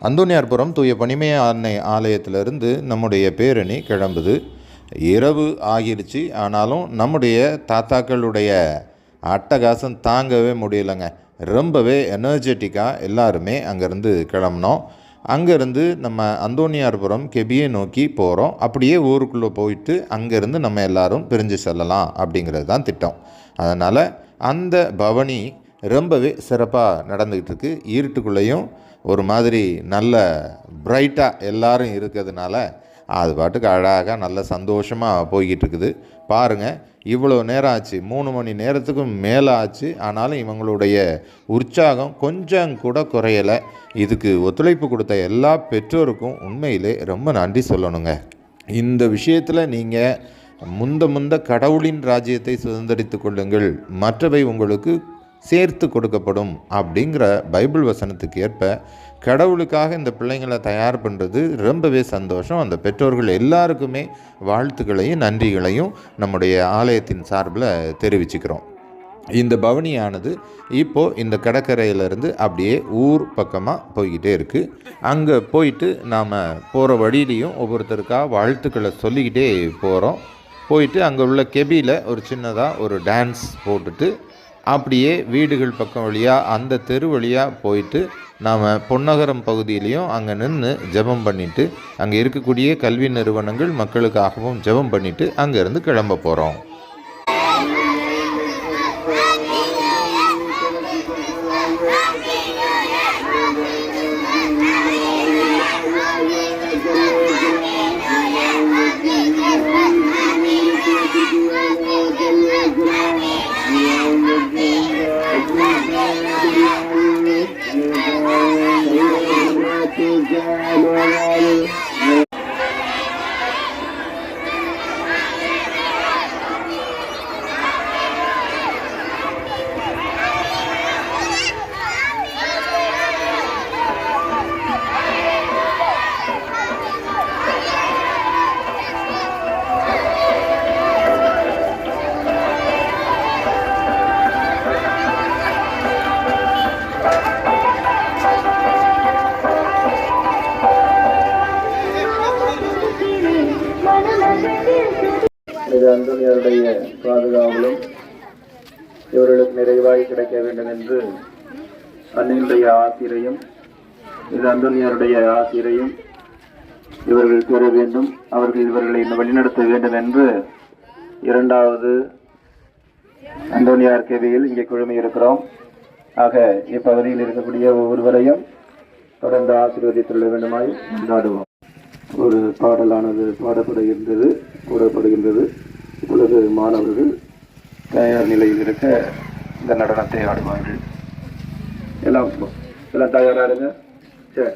அந்தோனியார்புரம் தூய பனிமய அன்னை ஆலயத்திலிருந்து நம்முடைய பேரணி கிளம்புது. இரவு ஆகிருச்சு. ஆனாலும் நம்முடைய தாத்தாக்களுடைய அட்டகாசம் தாங்கவே முடியலைங்க. ரொம்பவே எனர்ஜெட்டிக்காக எல்லாருமே அங்கேருந்து கிளம்பினோம். அங்கேருந்து நம்ம அந்தோனியார்புரம் கெபியை நோக்கி போகிறோம். அப்படியே ஊருக்குள்ளே போயிட்டு அங்கேருந்து நம்ம எல்லோரும் பிரிஞ்சு செல்லலாம் அப்படிங்கிறது தான் திட்டம். அதனால் அந்த பவனி ரொம்பவே சிறப்பாக நடந்துக்கிட்டு இருக்குது. இருட்டுக்குள்ளேயும் ஒரு மாதிரி நல்ல பிரைட்டாக எல்லோரும் இருக்கிறதுனால அது பாட்டுக்கு அழகாக நல்ல சந்தோஷமாக போய்கிட்டு இருக்குது. பாருங்கள், இவ்வளோ நேரம் ஆச்சு, 3 மணி நேரத்துக்கும் மேலே ஆச்சு. ஆனாலும் இவங்களுடைய உற்சாகம் கொஞ்சம் கூட குறையலை. இதுக்கு ஒத்துழைப்பு கொடுத்த எல்லா பெற்றோருக்கும் உண்மையிலே ரொம்ப நன்றி சொல்லணுங்க. இந்த விஷயத்தில் நீங்கள் முந்த கடவுளின் ராஜ்யத்தை சுதந்திரித்து கொள்ளுங்கள், மற்றவை உங்களுக்கு சேர்த்து கொடுக்கப்படும் அப்படிங்கிற பைபிள் வசனத்துக்கு ஏற்ப கடவுளுக்காக இந்த பிள்ளைங்களை தயார் பண்ணுறது ரொம்பவே சந்தோஷம். அந்த பெற்றோர்கள் எல்லாருக்குமே வாழ்த்துக்களையும் நன்றிகளையும் நம்முடைய ஆலயத்தின் சார்பில் தெரிவிச்சுக்கிறோம். இந்த பவனியானது இப்போது இந்த கடற்கரையிலேருந்து அப்படியே ஊர் பக்கமாக போய்கிட்டே இருக்குது. அங்கே போயிட்டு நாம் போகிற வழியிலையும் ஒவ்வொருத்தருக்காக வாழ்த்துக்களை சொல்லிக்கிட்டே போகிறோம். போயிட்டு அங்கே உள்ள கெபியில் ஒரு சின்னதாக ஒரு டான்ஸ் போட்டுட்டு அப்படியே வீடுகள் பக்கம் வழியாக அந்த தெரு வழியாக போயிட்டு நாம் பொன்னகரம் பகுதியிலையும் அங்கே நின்று ஜெபம் பண்ணிவிட்டு அங்கே இருக்கக்கூடிய கல்வி நிறுவனங்கள் மக்களுக்காகவும் ஜெபம் பண்ணிவிட்டு அங்கேருந்து கிளம்ப போகிறோம். இது அந்தோனியாருடைய பாதுகாவலும் இவர்களுக்கு நிறைவாய் கிடைக்க வேண்டும் என்று அன்னையுடைய ஆசிரியையும் இது அந்தோனியாருடைய ஆசிரியையும் இவர்கள் பெற வேண்டும். அவர்கள் இவர்களை வழிநடத்த வேண்டும் என்று 2வது அந்தோனியார் கெபியில் இங்கே குழுமி இருக்கிறோம். ஆக இப்பகுதியில் இருக்கக்கூடிய ஒவ்வொருவரையும் தொடர்ந்து ஆசீர்வதித்துள்ள வேண்டுமாய் கொண்டாடுவோம். ஒரு பாடலானது கூறப்படுகின்றது. இப்பொழுது மாணவர்கள் தயார் நிலையில் இருக்க இந்த நடனத்தை ஆடுவார்கள். எல்லாம் தயாரா இருங்க. சரி.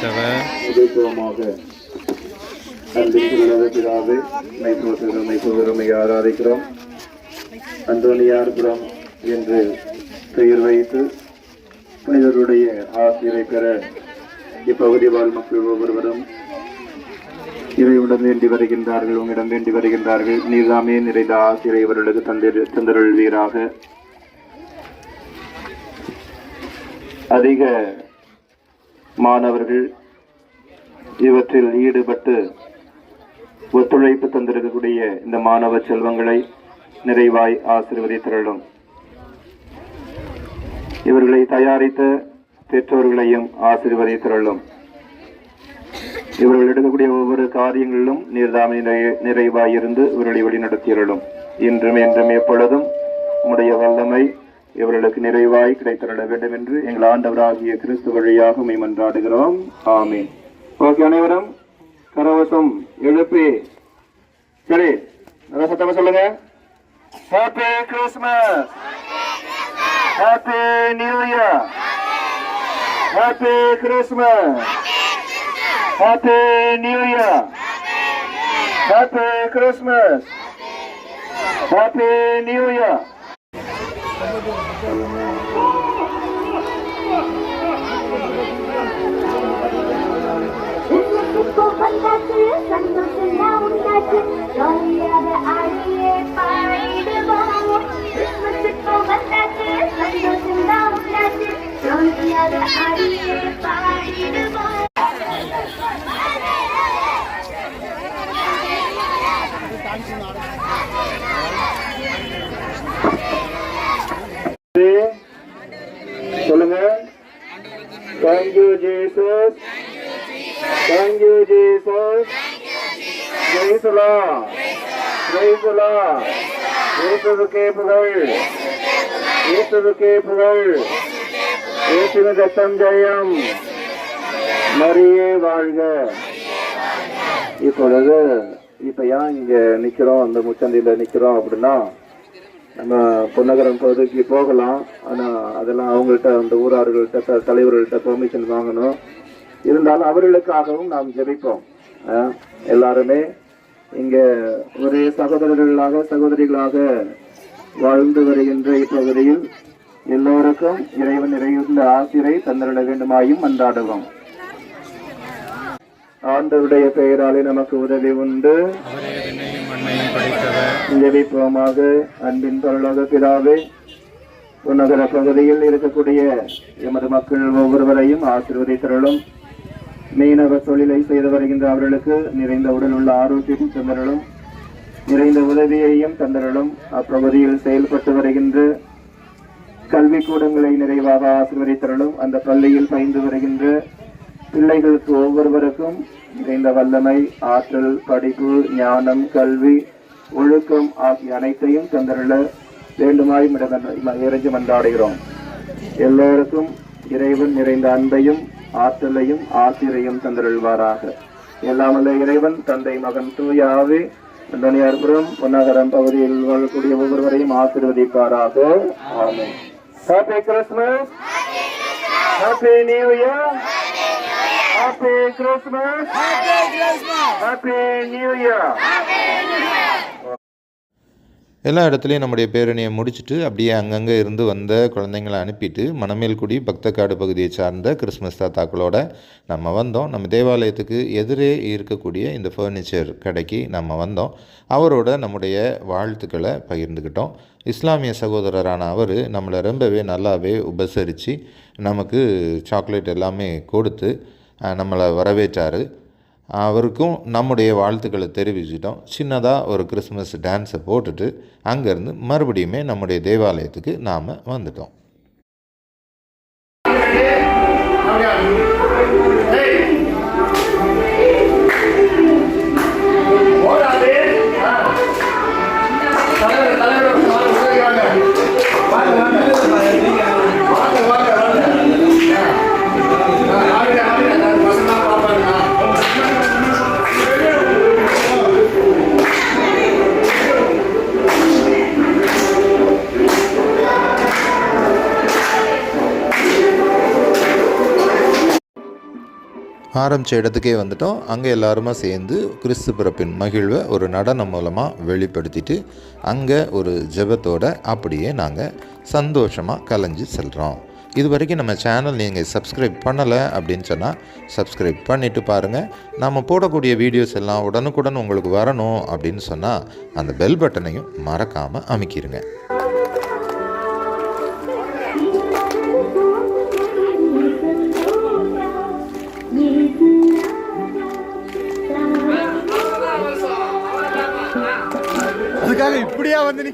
படைத்தவர் உதயத்துவமாக அன்பின் பிதாவே மெய்ப்பொருமை ஆராதிக்கிறோம். அந்தோனியார்புரம் என்று பெயர் வைத்து புனிதருடைய ஆசிரியரை பெற இப்பகுதி வாழ் மக்கள் ஒவ்வொருவரும் இறைவுடன் வேண்டி வருகின்றார்கள், உங்களிடம் வேண்டி வருகின்றார்கள். நீர்தாமே நிறைந்த ஆசிரியரை இவர்களுக்கு தந்தருள்வீராக. அதிக மாணவர்கள் இவற்றில் ஈடுபட்டு ஒத்துழைப்பு தந்திருக்கக்கூடிய இந்த மாணவ செல்வங்களை நிறைவாய் ஆசீர்வதித்தருளும். இவர்களை தயாரித்த பெற்றோர்களையும் ஆசீர்வதித்தருளும். இவர்கள் எடுக்கக்கூடிய ஒவ்வொரு காரியங்களிலும் நீர்தாமை நிறைவாய் இருந்து இவர்களை வழிநடத்தியருளும். இன்றும் என்றும் எப்பொழுதும் உம்முடைய வல்லமை இவர்களுக்கு நிறைவாய் கிடைத்தருள வேண்டும் என்று எங்கள் ஆண்டவராகிய கிறிஸ்து வழியாக உம்மை மன்றாடுகிறோம். ஆமீன். ஓகே, அனைவரும் கரவசம் எழுப்பி சரி சத்தமா சொல்லுங்க. Happy Christmas, happy new year, happy Christmas, happy new year, happy Christmas, happy new year. சந்தோஷம் உண்டாச்சு, ஜாலியாக ஆடியே பாடிடுவோம். கிறிஸ்மஸுக்கு வந்தாச்சு, சந்தோஷம் உண்டாச்சு, ஜாலியாக ஆடியே பாடிடுவோம். சொல்லுங்க. Thank you Jesus, thank you Jesus, praise the Lord, praise the Lord. இயேசுவுக்கே புகழ், இயேசுவுக்கே புகழ், இயேசுவின் ரத்தம் ஜெயம், மரியே வாழ்க. இப்பொழுது இப்ப ஏன் இங்க நிக்கிறோம், அந்த முச்சந்தில நிக்கிறோம் அப்படின்னா, நம்ம பொன்னகரம் பகுதிக்கு போகலாம். ஆனா அதெல்லாம் அவங்கள்ட்ட, அந்த ஊரார்கள்ட்ட, தலைவர்கள்ட்ட பெர்மிஷன் வாங்கணும். இருந்தாலும் அவர்களுக்காகவும் நாம் ஜெபிப்போம். எல்லாருமே இங்க ஒரே சகோதரர்களாக சகோதரிகளாக வாழ்ந்து வருகின்ற இப்பகுதியில் எல்லோருக்கும் இறைவன் நிறைந்த ஆசிரை தந்தருள வேண்டுமாயும் மன்றாடுவோம். ஆண்டவருடைய பெயராலே நமக்கு உதவி உண்டு. ஜெபிப்போமாக. அன்பின் பரலோக பிதாவே, புன்னகர பகுதியில் இருக்கக்கூடிய எமது மக்கள் ஒவ்வொருவரையும் ஆசீர்வதித்தருளும். மீனவ தொழிலை செய்து வருகின்ற அவர்களுக்கு நிறைந்த உடல் உள்ள ஆரோக்கியம் தந்தருளும், நிறைந்த உதவியையும் தந்தருளும். அப்பகுதியில் செயல்பட்டு வருகின்ற கல்விக்கூடங்களை நிறைவாக ஆசீர்வதித்தருளும். அந்த பள்ளியில் பயின்று வருகின்ற பிள்ளைகளுக்கு ஒவ்வொருவருக்கும் நிறைந்த வல்லமை, ஆற்றல், படிப்பு, ஞானம், கல்வி, ஒழுக்கம் ஆகிய அனைத்தையும் தந்தருள வேண்டுமாய் இறைஞ்சி மன்றாடுகிறோம். எல்லோருக்கும் இறைவன் நிறைந்த அன்பையும் ஆற்றலையும் ஆசிரியையும் தந்தருள்வாராக. எல்லாமல்ல இறைவன் தந்தை, மகன், தூய ஆவி அந்தோனியார்புரம் பொன்னகரம் பகுதியில் வாழக்கூடிய ஒவ்வொருவரையும் ஆசீர்வதிப்பாராக. ஆமென். Happy Christmas, happy new year, happy Christmas, happy new year. எல்லா இடத்துலையும் நம்முடைய பேரணியை முடிச்சுட்டு அப்படியே அங்கங்கே இருந்து வந்த குழந்தைங்களை அனுப்பிட்டு மணமேல்குடி பக்தக்காடு பகுதியை சார்ந்த கிறிஸ்மஸ் தாத்தாக்களோட நம்ம வந்தோம். நம்ம தேவாலயத்துக்கு எதிரே இருக்கக்கூடிய இந்த ஃபர்னிச்சர் கடைக்கு நம்ம வந்தோம். அவரோட நம்முடைய வாழ்த்துக்களை பகிர்ந்துக்கிட்டோம். இஸ்லாமிய சகோதரரான அவர் நம்மளை ரொம்பவே நல்லாவே உபசரித்து நமக்கு சாக்லேட் எல்லாமே கொடுத்து நம்மளை வரவேற்றார். அவருக்கும் நம்முடைய வாழ்த்துக்களை தெரிவிச்சிட்டோம். சின்னதாக ஒரு கிறிஸ்மஸ் டான்ஸை போட்டுட்டு அங்கேருந்து மறுபடியுமே நம்முடைய தேவாலயத்துக்கு நாம் வந்துட்டோம். ஆரம்பித்த இடத்துக்கே வந்துட்டோம். அங்கே எல்லாருமா சேர்ந்து கிறிஸ்து பிறப்பின் மகிழ்வை ஒரு நடனம் மூலமாக வெளிப்படுத்திட்டு அங்கே ஒரு ஜெபத்தோடு அப்படியே நாங்கள் சந்தோஷமாக கலைஞ்சு செல்கிறோம். இது வரைக்கும் நம்ம சேனல் நீங்கள் சப்ஸ்கிரைப் பண்ணலை அப்படின்னு சொன்னால் சப்ஸ்கிரைப் பண்ணிவிட்டு பாருங்கள். நம்ம போடக்கூடிய வீடியோஸ் எல்லாம் உடனுக்குடன் உங்களுக்கு வரணும் அப்படின்னு சொன்னால் அந்த பெல் பட்டனையும் மறக்காமல் அமைக்கிருங்க. அதுக்காக இப்படியா வந்து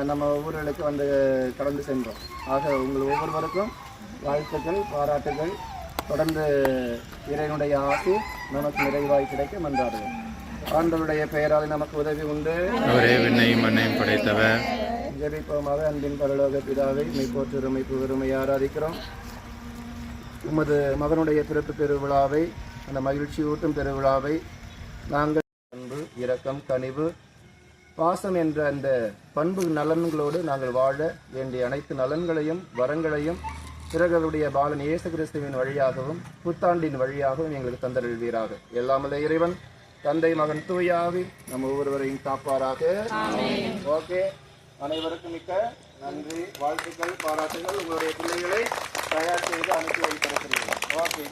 நம்ம ஊர்களுக்கு வந்து கடந்து சென்றோம். ஆக உங்கள் ஒவ்வொருவருக்கும் வாழ்த்துக்கள், பாராட்டுகள். தொடர்ந்து இறைவனுடைய ஆசி நமக்கு நிறைவாய் கிடைக்க மன்றாடுவோம். ஆண்டவருடைய பெயரால் நமக்கு உதவி உண்டு. அவரே விண்ணையும் மண்ணையும் படைத்தவர். ஜெபிப்போமாக. அன்பின் பரலோக பிதாவை மெய்ப்போற்றுமை புகழுமை ஆராதிக்கிறோம். உமது மகனுடைய பிறப்பு பெருவிழாவை, அந்த மகிழ்ச்சி ஊட்டும் பெருவிழாவை நாங்கள் அன்பு, இரக்கம், கனிவு, பாசம் என்ற அந்த பண்பு நலன்களோடு நாங்கள் வாழ வேண்டிய அனைத்து நலன்களையும் வரங்களையும் பிறகுடைய பாலன் இயேசு கிறிஸ்துவின் வழியாகவும் புத்தாண்டின் வழியாகவும் எங்களுக்கு தந்தருள்வீராக. எல்லாமல்ல இறைவன் தந்தை, மகன், தூய ஆவி நம்ம ஒவ்வொருவரையும் காப்பாராக. ஓகே, அனைவருக்கும் மிக்க நன்றி, வாழ்த்துக்கள், பாராட்டுகள். உங்களுடைய பிள்ளைகளை தயார் செய்து அனுப்பி வைத்திருக்கிறீர்கள். ஓகே.